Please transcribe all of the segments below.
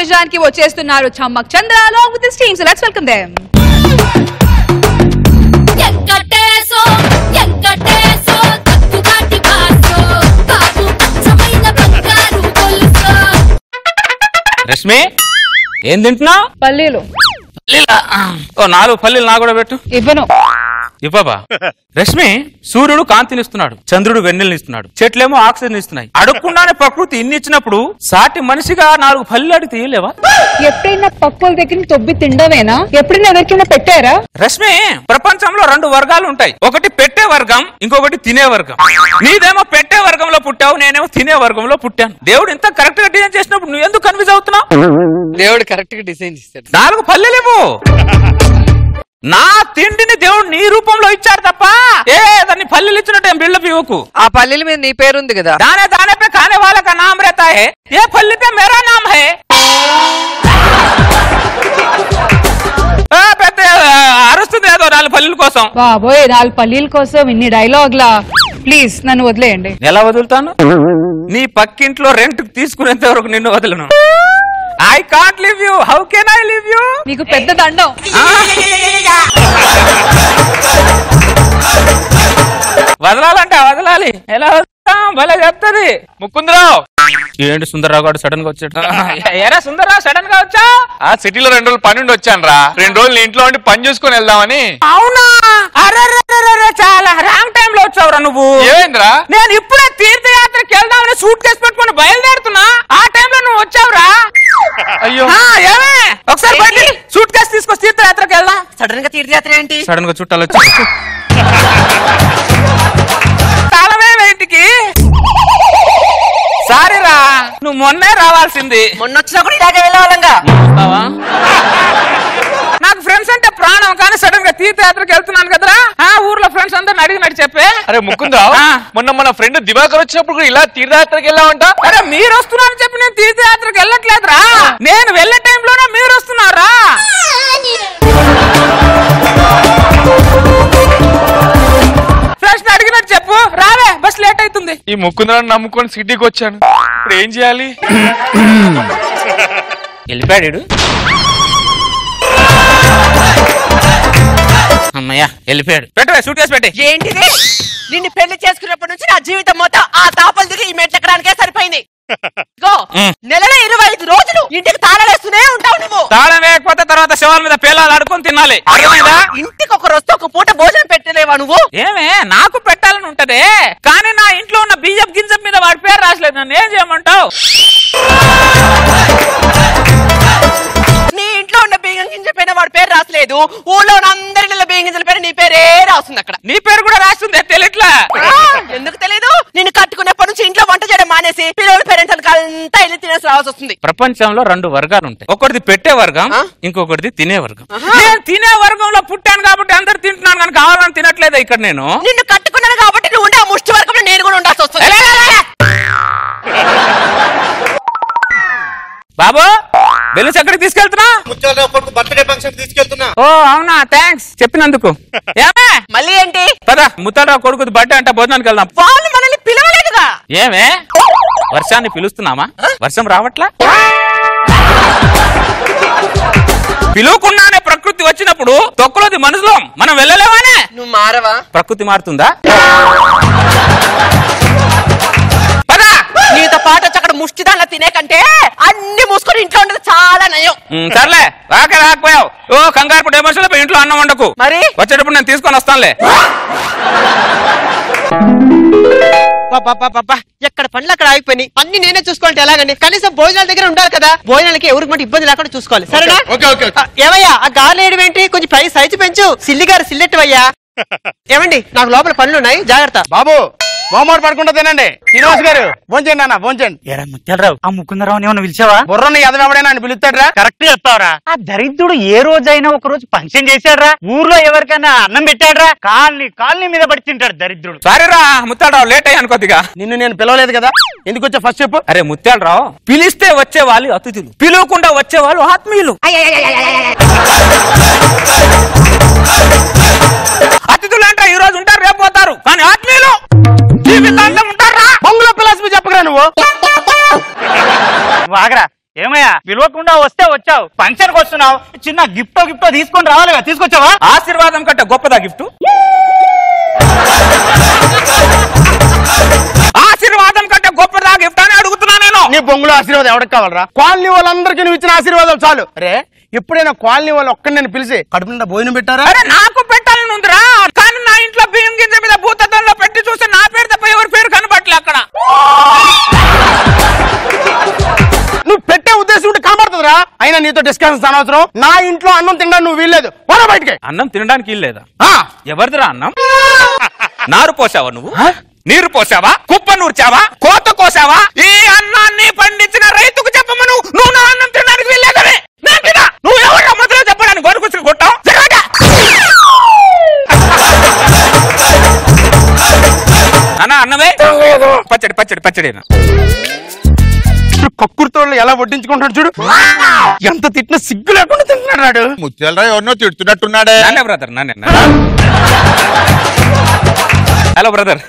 విజయానికి వచ్చేస్తున్నారు చమ్మక్ చంద్ర along with his team. So let's welcome them. Rashmi ఏం తింటున్నావు? పల్లీలు. 4 పల్లీలు నా కూడా పెట్టు. ఇవ్వను. ఇవ్వబా. రష్మి సూర్యుడు కాంతినిస్తున్నాడు, చంద్రుడు వెన్నెలనిస్తున్నాడు, చెట్లేమో ఆక్సిజన్ ఇస్తున్నాయి. అడగకుండానే ప్రకృతి ఇన్ని ఇచ్చినప్పుడు సాటి మనిషిగా 4 పల్లీలు అడిగి తీయలేవా? ఎప్పుడైనా పప్పుల దగ్గర తొబ్బి తిండవేనా? ఎప్పుడైనా ఎవరికైనా పెట్టారా? రష్మి ప్రపంచంలో 2 వర్గాలు ఉంటాయి. ఒకటి పెట్టే వర్గం, ఇంకొకటి తినే వర్గం. నీదేమో పెట్టే వర్గంలో పుట్టావు, నేనేమో తినే వర్గంలో పుట్టాను. దేవుడు ఇంత కరెక్ట్ గా డిజైన్ చేసినప్పుడు నువ్వు ఎందుకు కన్ఫ్యూజ్ అవుతున్నావు? దేవుడు కరెక్ట్ గా డిజైన్ చేస్తాడు. 4 పల్లెలేమో నా తిండిని దేవుడు నీ రూపంలో ఇచ్చాడు తప్ప దాన్ని పల్లెలు ఇచ్చినట్టు ఏం బిల్డప్ ఇవ్వకు. ఆ పల్లెల మీద నీ పేరుంది కదా. దానే దానే పే ఖానే వాలా కా నామ్ रहता है, ये पल्ली पे मेरा नाम है. పెద్ద అరుస్తుంది ఏదో 4 పల్లీల కోసం. బాబోయ్ 4 పల్లీల కోసం ఇన్ని డైలాగ్లా? ప్లీజ్ నన్ను వదిలేయండి. ఎలా వదులుతాను? నీ పక్కింట్లో రెంట్ తీసుకునేంత వరకు నిన్ను వదలను. I can't leave you. How can I leave you? నీకు పెద్ద దండం. వదలాలంటే వదలాలి. ఎలా వదులుతాం? భలే చెప్తుంది ముకుందరావు. ఏంటి సుందరరావు గారు సడన్ గా వచ్చాడు? ఏరా సుందరరావు సడన్ గా వచ్చా? ఆ సిటీలో 2 రోజులు పని ఉండి వచ్చాను రా. 2 రోజులు ఇంట్లో ఉండి పని చూసుకుని వెళ్దామని. అవునా? అరే చాలా రాంగ్ టైం లో వచ్చావురా నువ్వు. ఏమైందిరా? నేను ఇప్పుడే తీర్థయాత్రకి వెళ్దామని సూట్ కేసు పెట్టుకుని బయలుదేరుతున్నా. ఆ టైంలో నువ్వు వచ్చావురా. అయ్యో ఏమే ఒకసారి బయట సూట్ కేసు తీసుకొచ్చి తీర్థయాత్రకి వెళ్దాం. సడన్ గా తీర్థయాత్ర ఏంటి? సడన్ గా చుట్టాలు వచ్చి తాళమే ఇంటికి. సారీరా నువ్వు మొన్నే రావాల్సింది. మొన్న వచ్చినా కూడా ఇలాగే వెళ్ళవాలంగా. నాకు ఫ్రెండ్స్ అంటే ప్రాణం, కానీ సడన్ గా తీర్థయాత్రకి వెళ్తున్నాను కదరా. ఊర్లో ఫ్రెండ్స్ అందరిని అడిగినట్టు చెప్పే. అరే ముకుందరావు, మొన్న మన ఫ్రెండ్ దివాకర్ వచ్చినప్పుడు కూడా ఇలా తీర్థయాత్రకి వెళ్ళామంట. అరే మీరు వస్తున్నారని చెప్పి నేను తీర్థయాత్రకి వెళ్ళట్లేదురా. నేను వెళ్ళే టైంలోనే మీరు వస్తున్నారా? ఫ్రెండ్స్ అడిగినట్టు చెప్పు. రావే, బస్ లేట్ అవుతుంది. ఈ ముకుందరాన్ని నమ్ముకొని సిటీకి వచ్చాను. ఇప్పుడు ఏం చేయాలి? వెళ్ళిపోయాడు. అమ్మయ్యా వెళ్ళిపోయాడు. పెట్టవే సూట్ కేసు పెట్టి. ఏంటిది? నిన్ను పెళ్లి చేసుకున్నప్పటి నుంచి నా జీవితం మొత్తం ఆ తాపలు దిగి ఈ మెట్లు ఎక్కడానికే సరిపోయింది. నెలలో 25 రోజులు ఇంటికి తాళాలేస్తూనే ఉంటావు నువ్వు. తాళం వేయకపోతే తర్వాత శవాల మీద పేలాలు ఆడుకొని తినాలి. అర్థమైందా? ఇంటికి ఒక రోజు ఒక పూట భోజనం పెట్టలేవా నువ్వు? ఏమే నాకు పెట్టాలని ఉంటదే, కానీ నా ఇంట్లో ఉన్న బియ్యం గింజం మీద వాడి పేరు రాసలేదు. నన్ను ఏం చేయమంటావు? నీ ఇంట్లో ఉన్న బియ్యం గింజ పైన వాడి పేరు రాసలేదు. ఊళ్ళో ఉన్న అందరి బియ్యం గింజల పైన నీ పేరే రాస్తుంది. అక్కడ నీ పేరు కూడా రాస్తుంది. తెలియట్లా? ఎందుకు తెలియదు? నిన్ను కట్టుకున్నప్పటి నుంచి ఇంట్లో వంట చేయడం మానేసి పిల్లల పేరెంట్స్ అంతా వెళ్ళి తినేసి రావాల్సి వస్తుంది. ప్రపంచంలో 2 వర్గాలు ఉంటాయి. ఒకటిది పెట్టే వర్గం, ఇంకొకటిది తినే వర్గం. నేను తినే వర్గంలో పుట్టాను కాబట్టి అందరు తింటున్నాను, కానీ కావాలని తినట్లేదా ఇక్కడ నేను? నిన్ను కట్టుకున్నాను కాబట్టి నువ్వు ఉండే ఆ ముష్టి వర్గంలో నేను కూడా ఉండాల్సి వస్తుంది. బాబు బెలూన్స్ ఎక్కడికి తీసుకెళ్తున్నా? Birthday function తీసుకెళ్తున్నా. ఓ అవునా, థ్యాంక్స్ చెప్పినందుకు. ఏమే మళ్ళీ ఏంటి? పద ముత్తారావు కొడుకు బర్త్డే అంటే భోజనానికి వెళ్దాం. వాళ్ళు మనల్ని పిలవలేదుగా. ఏమే వర్షాన్ని పిలుస్తున్నామా? వర్షం రావట్లా? పిలువకుండానే ప్రకృతి వచ్చినప్పుడు తొక్కలోది మనుషులు మనం వెళ్ళలేవానే. నువ్వు మారవా? ప్రకృతి మారుతుందా? నీతో పాటు వచ్చి అక్కడ ముష్టిదాన్లా తినే కంటే అన్ని మూసుకొని ఇంట్లో ఉండదు చాలా నయం. సర్లే రాకపోయావు. ఓ కంగారు డెమోషన్లో ఇంట్లో అన్నం వండకు. మరి వచ్చేటప్పుడు నేను తీసుకొని వస్తానులే. ఎక్కడ పనులు అక్కడ ఆగిపోయి అన్ని నేనే చూసుకోవాలంటే ఎలాగండి? కనీసం భోజనాల దగ్గర ఉండాలి కదా. భోజనాలకి ఎవరికి మటు ఇబ్బంది లేకుండా చూసుకోవాలి. సరేనా? ఏమయ్యా ఆ గాలి వేయడం ఏంటి? కొంచెం పై సైజు పెంచు. సిల్లిగారు సిల్లెట్టు అయ్యా. ఏమండి నాకు లోపల పనులు ఉన్నాయి, జాగ్రత్త. బాబు మోమాడు పడుకుంటా తినండి. శ్రీనివాస్ గారు భోంచండి అన్న భోంచండి. ఎరా ముత్యాలరావు, ఆ ముకుందరావు ఏమన్నా పిలిచావా? బుర్రని ఎదవెవడైనా అని పిలుస్తాడరా? కరెక్ట్ చెప్తావరా. ఆ దరిద్రుడు ఏ రోజైనా ఒక రోజు ఫంక్షన్ చేశాడ్రా? ఊర్లో ఎవరికైనా అన్నం పెట్టాడ్రా? కాలనీ మీద పడి తింటాడు దరిద్రుడు. సారీరా ముత్యాలరావు, లేట్ అయ్యాను కొద్దిగా. నిన్ను నేను పిలవలేదు కదా, ఎందుకు వచ్చా ఫస్ట్ చెప్పు. అరే ముత్యాలరావు, పిలిస్తే వచ్చే వాళ్ళు అతిథులు, పిలవకుండా వచ్చే వాళ్ళు ఆత్మీయులు. అతిథులు అంటే ఈ రోజు ఉంటారు, రేపు పోతారు, కానీ ఆత్మీయులు జీవితాంతం ఉంటారా? బంగులో ఫిలాసఫీ చెప్పగరా నువ్వు. వాగరా. ఏమయ్యా పిలవకుండా వస్తే వచ్చావు, ఫంక్షన్ కి వస్తున్నావు, చిన్న గిఫ్టో తీసుకొని రావాలిగా, తీసుకొచ్చావా? ఆశీర్వాదం కంటే గొప్పదా గిఫ్ట్? ఆశీర్వాదం కంటే గొప్పదా గిఫ్ట్ అని అడుగుతున్నా నేను. నీ బొంగులో ఆశీర్వాదం ఎవరికి కావాలరా? కాలనీ వాళ్ళందరికీ నువ్వు ఇచ్చిన ఆశీర్వాదాలు చాలు. అరే ఎప్పుడైనా కాలనీ వాళ్ళు ఒక్కడిని నేను పిలిచి కడుపు నిండా భోజనం పెట్టారా? అరే నాకు పెట్టాలని ఉందిరా, కానీ నా ఇంట్లో బియ్యం గింజ మీద భూతత్వంలో పెట్టి చూస్తే నా పేరు తప్ప ఎవరి పేరు కనబట్లే అక్కడ. నువ్వు పెట్టే ఉద్దేశం ఉంటే కనబడుతుందిరా. అయినా నీతో డిస్కషన్ అనవసరం. నా ఇంట్లో అన్నం తినడానికి నువ్వు వీల్లేదు, పోరా బయటికి. అన్నం తినడానికి ఇల్లేదా? ఎవరిదిరా అన్నం? నారు పోసావా నువ్వు? నీరు పోసావా? కుప్ప నూర్చావా? కోత కోసావా? ఈ అన్నాన్ని పండించిన రైతుకు చెప్పమను, నువ్వు నా అన్నం తినడానికి వీల్లేదని. నువ్వు ఎవరు మొదలు చెప్పడానికి గొడుగుచ్చుకు కొట్టావు? అన్న అన్నమే పచ్చడి పచ్చడి పచ్చడి. కక్కుర్తో ఎలా వడ్డించుకుంటాడు చూడు, ఎంత తిట్టిన సిగ్గు లేకుండా తింటున్నాడు. ముత్యాలరావు ఎవరినో తిడుతున్నట్టున్నాడే. నానే బ్రదర్, నానే. Hello brother.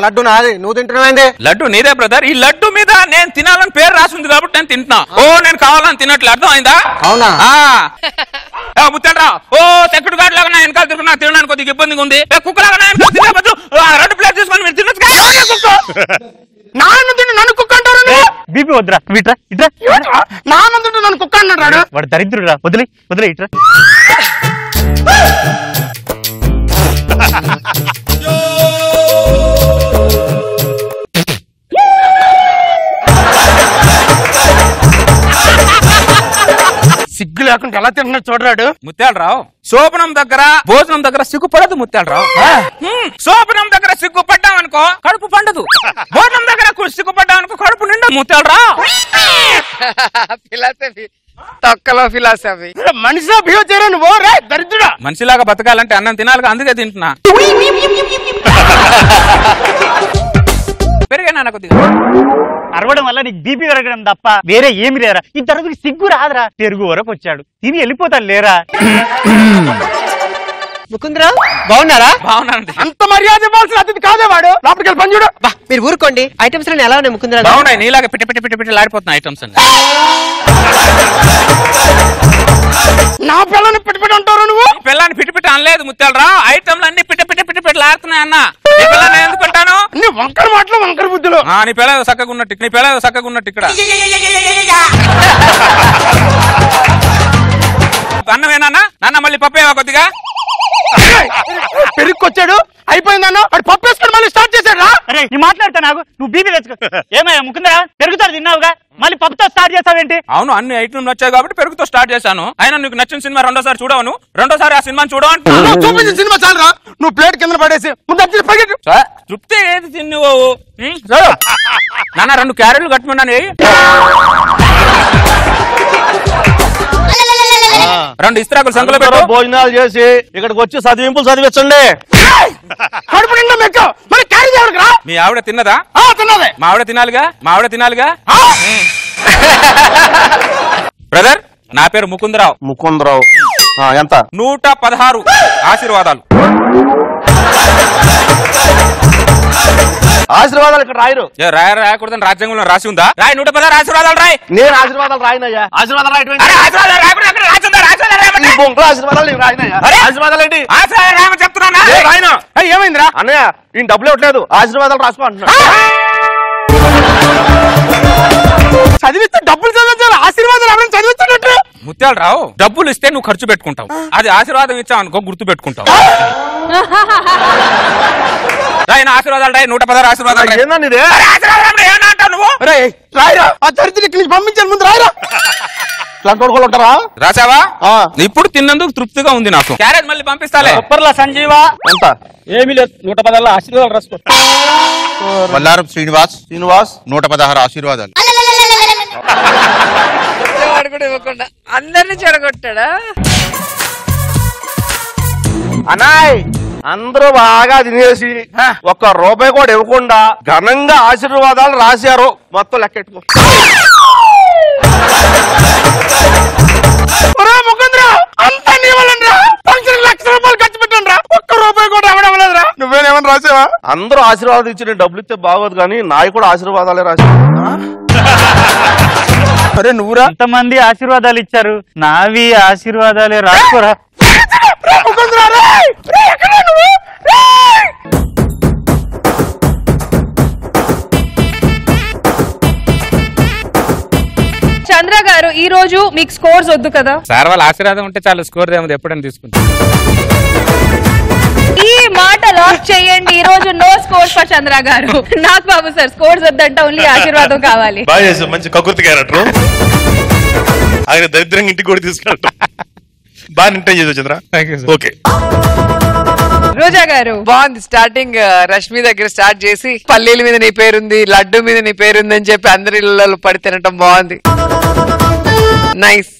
లడ్డు నాది, నువ్వు తింటున్నావేంది? లడ్డు నీదే బ్రదర్. ఈ లడ్డు మీద నేను తినాలని పేరు రాసింది కాబట్టి నేను తింటున్నా. ఓ నేను కావాలని తిన్నట్లు అర్థమైందా? అవునా? ముత్తండ్రా, ఓ సెక్యూరిటీ గార్డ్ లాగా నా వెనకాల తిరుగుతున్నా, తినడానికి కొద్దిగా ఇబ్బందిగా ఉంది. కుక్కలాగా నా వెనకాల తినే బదులు 2 ప్లేట్ తీసుకొని మీరు తినొచ్చు. నాన్న తింటే నన్ను కుక్క అంటారు. బీపీ వద్దురా, ఇట్రా ఇట్రా. నాన్న తింటే నన్ను కుక్క అన్నాడు. వాడు దరిద్రుడురా, వదిలే ఇట్రా. సిగ్గు లేకుండా ఎలా తింటున్నాడు చూడరాడు. ముత్యాలరావు, శోభనం దగ్గర భోజనం దగ్గర సిగ్గుపడదు ముత్యాలరావు. శోభనం దగ్గర సిగ్గుపడ్డామనుకో కడుపు పండదు, భోజనం దగ్గర సిగ్గుపడ్డామనుకో కడుపు నిండదు ముత్యాలరావు. ఫిలాసఫీ తొక్కలో ఫిలాసఫీ. మనిషిలో బిహేవ్ చేయరా నువ్వు? రే దరిద్రుడా. మనిషిలాగా బతకాలంటే అన్నం తినాలిగా, అందుకే తింటున్నా. పెరిగానా కొద్దిగా? అరవడం వల్ల నీకు బీపీ పెరగడం తప్ప వేరే ఏమి లేరా. ఈ తరగతికి సిగ్గు రాదురా. పెరుగు వరకు వచ్చాడు, తిని వెళ్ళిపోతాడు లేరా. ముకుందరావు బాగున్నారా? బాగున్నానండి. అంత మర్యాద ఇవ్వాల్సిన అతిథి కాదే వాడు. లోపలికి వెళ్ళి పని చూడు. మీరు ఊరుకోండి. ఐటమ్స్ లో ఎలా ఉన్నాయి ముకుందరావు? బాగున్నాయి, నీలాగా పిట్టి పిట్టి పిట్టి పిట్టి లాడిపోతున్నాయి ఐటమ్స్ అండి. నా పిల్లని పిట్టి పిట్టి అంటారు నువ్వు. పిల్లని పిట్టి పిట్టి అనలేదు ముత్యాలరా, ఐటమ్లు అన్ని పిట్టి పిట్టి పిట్టి పిట్టి లాడుతున్నాయి అన్న. నీ పిల్లని ఎందుకు పెట్టాను? నీ వంకర మాటలు వంకర బుద్ధులు. నీ పిల్ల చక్కగా ఉన్నట్టు, నీ పిల్ల చక్కగా ఉన్నట్టు ఇక్కడ. అన్నమేనా నాన్న? మళ్ళీ పప్పేవా కొద్దిగా? పెరుక్కొచ్చాడు, అయిపోయిందన్న. వాడు పప్పు వేసుకొని మళ్ళీ స్టార్ట్ చేశాడు రా. అరే నీ మాట్లాడతా నాకు, నువ్వు బీపీ తెచ్చుకో. ఏమయ్యా ముకుందరా, పెరుగుతాడు తిన్నావుగా, మళ్ళీ పప్పుతో స్టార్ట్ చేస్తావేంటి? అవును, అన్ని ఐటమ్ నచ్చాయి కాబట్టి పెరుగుతో స్టార్ట్ చేశాను. అయినా నీకు నచ్చిన సినిమా రెండోసారి చూడవను, రెండోసారి ఆ సినిమాని చూడవంటు. చూపించిన సినిమా చాలరా, నువ్వు ప్లేట్ కింద పడేసి ముందు పైకి తృప్తి ఏది తిన్నువు నాన్న? 2 క్యారెట్లు కట్టుకున్నాను, 2 ఇస్త్రాకులు సంఖ్యలో పెట్టు. భోజనాలు చేసి ఇక్కడికి వచ్చి చదివింపులు చదివించండి. కడుపు నిండా మెక్క మరి క్యారీ చేయడానికి రా. మీ ఆవిడ తిన్నదా? తిన్నదే. మా ఆవిడ తినాలిగా. బ్రదర్, నా పేరు ముకుందరావు. ముకుందరావు. ఎంత? 116 ఆశీర్వాదాలు. ఆశీర్వాదాలు ఇక్కడ రాయరు. రాయకూడదని రాజ్యాంగంలో రాసి ఉందా? రాయి, 116 ఆశీర్వాదాలు రాయి. నేను ఆశీర్వాదాలు రాయనయ్యా. ఆశీర్వాదాలు రాయటం ఆశీర్వాదాలు రాయనయ్యా. ఆశీర్వాదాలు ఏంటి? రాయమని చెప్తున్నా. ఏమైందిరా అన్నయ్య, ఈయన డబ్బులు ఇవ్వట్లేదు, ఆశీర్వాదాలు రాసుకో అంటున్నా. చదివిస్తే డబ్బులు చదివించాలి, ఆశీర్వాదాలు ఎవరైనా చదివించినట్టు. ముత్యాలరావు, డబ్బులు ఇస్తే నువ్వు ఖర్చు పెట్టుకుంటావు, అది ఆశీర్వాదం ఇచ్చావు అనుకో గుర్తు పెట్టుకుంటావు. రాయన ఆశీర్వాదాలు రాయి, 116 ఆశీర్వాదాలు రాయి. ఏందండి ఇదే? ఏమన్నా అంటావు నువ్వు? రాయరా, ఆ దరిద్రుడి ఇక్కడి నుంచి పంపించాలి, ముందు రాయరా. ఇట్లాంటి కొడుకులు ఉంటారా? రాసావా? ఇప్పుడు తిన్నందుకు తృప్తిగా ఉంది నాకు. క్యారేజ్ మళ్ళీ పంపిస్తాలే. సూపర్లా సంజీవా. ఎంత? ఏమీ లేదు, 116 ఆశీర్వాదాలు రాసుకో. మల్లారం శ్రీనివాస్ 116 ఆశీర్వాదాలు. అందరిని చెడగొట్టాడా? అనాయ్, అందరూ బాగా తినేసి ₹1 కూడా ఇవ్వకుండా ఘనంగా ఆశీర్వాదాలు రాశారు. మొత్తం లెక్కెట్టుకో. ముకుందరా, అంతా నీ వల్ల ₹1,00,000 ఖర్చు పెట్టండి రా. రూపాయి కూడా అవ్వడం లేదురా. నువ్వేనేమన్నా రాసావా? అందరూ ఆశీర్వాదాలు ఇచ్చి నేను డబ్బులు ఇస్తే బాగోదు కానీ నాయి కూడా ఆశీర్వాదాలే రాసి. అరే నువ్వురా. ఎంతమంది ఆశీర్వాదాలు ఇచ్చారు, నావి ఆశీర్వాదాలే రాసుకోరా. చంద్ర గారు ఈ రోజు మీకు స్కోర్స్ వద్దు కదా? సార్ వాళ్ళ ఆశీర్వాదం ఉంటే చాలా స్కోర్ ఏమో ఎప్పుడైనా తీసుకుంటాం. ఈ మాట లాక్ చేయండి. ఈ రోజు నో స్కోర్స్ ఫర్ చంద్ర గారు. నాకు బాబు సార్ స్కోర్స్ వద్దంట, ఓన్లీ ఆశీర్వాదం కావాలి. బాగా చేసావు, మంచి కకృతి క్యారెక్టర్. ఆయన దరిద్రంగా ఇంటికి కూడా తీసుకెళ్ళటం బాగా నింటైన్ చేసావు చంద్ర. ఓకే రోజా గారు బాగుంది. స్టార్టింగ్ రష్మి దగ్గర స్టార్ట్ చేసి పల్లీల మీద నీ పేరుంది, లడ్డు మీద నీ పేరుంది అని చెప్పి అందరి ఇళ్లలో పడి తినటం బాగుంది. నైస్.